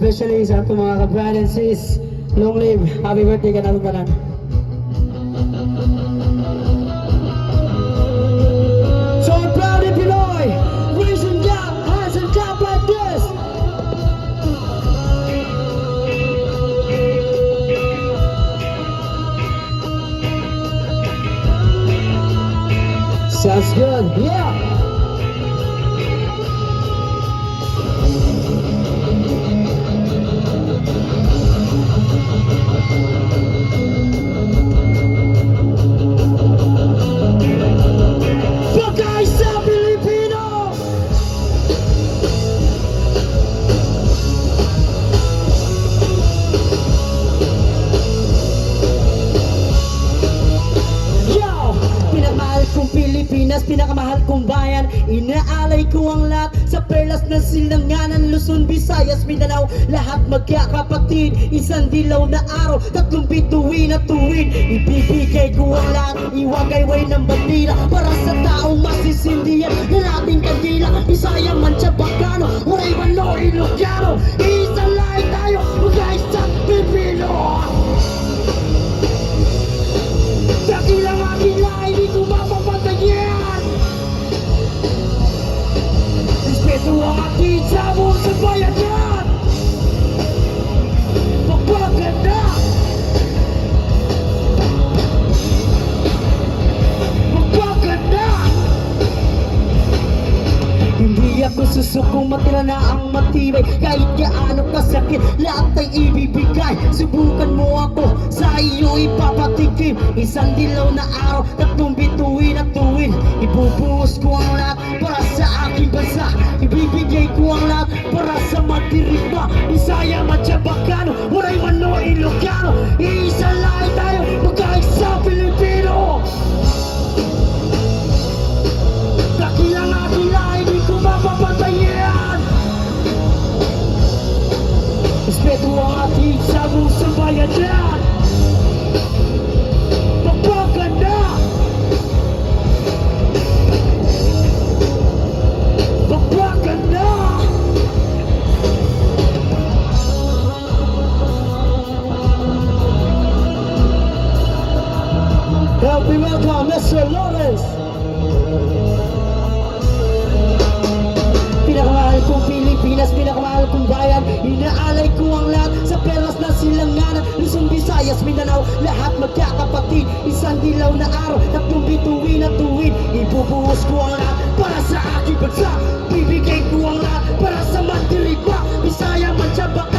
especially sa ating mga ka-brand and sis. Long live, happy birthday ka natin tanan. So proud of Pinoy, raise and clap, hands and clap like this. Sounds good, yeah. Pilipinas, pinakamahal kong bayan. Inaalay ko ang lahat sa perlas ng silanganan. Luzon, Visayas, Mindanao, lahat magkakapatid. Isang dilaw na araw, tatlong bituin at tuwid. Ibibigay ko ang lahat, iwagayway ng bandila para sa taong masisindihan na nating kandila. Bisaya man siya Bacano, Oray Mano, Ilocano, isang lahi tayo, mag-aisang Pilipino. Dakilang aking lahi, di ko mapapatayan. Respeto ang ating sabong sa bayanan. Magpaganda, magpaganda. Hindi ako susukong matira na ang matibay. Kahit gaano kasakit, lahat ay ibibigay. Subukan mo ako, sa iyo ipapatikim. Isang dilaw na araw, tatlong bituin at tuwin. Ibubuhos ko ang lahat para sa aking bansa. Ibibigay ko ang lahat para sa madirigma. Bisaya, Madya, Bacano, Oray Mano, Ilocano, iisa lahi tayo, magkaisa Pilipino. Dakilang aking lahi, di ko mapapatayan. Respeto ang ating sabong sa bayanan. Magpaganda, magpaganda. Help me welcome Mr. Lawrence. Pinakamahal kong Pilipinas, pinakamahal kong bayan. Inaalay ko ang lahat sa perlas na silanganan. Luzon, Visayas, Mindanao, lahat magkakapatid. Isang dilaw na araw, tatlong bituin at tuwid. Ibubuhos ko ang lahat para sa aking bansa. Bibigay ko ang lahat para sa mandirigma. Bisaya, Madya, Bacano,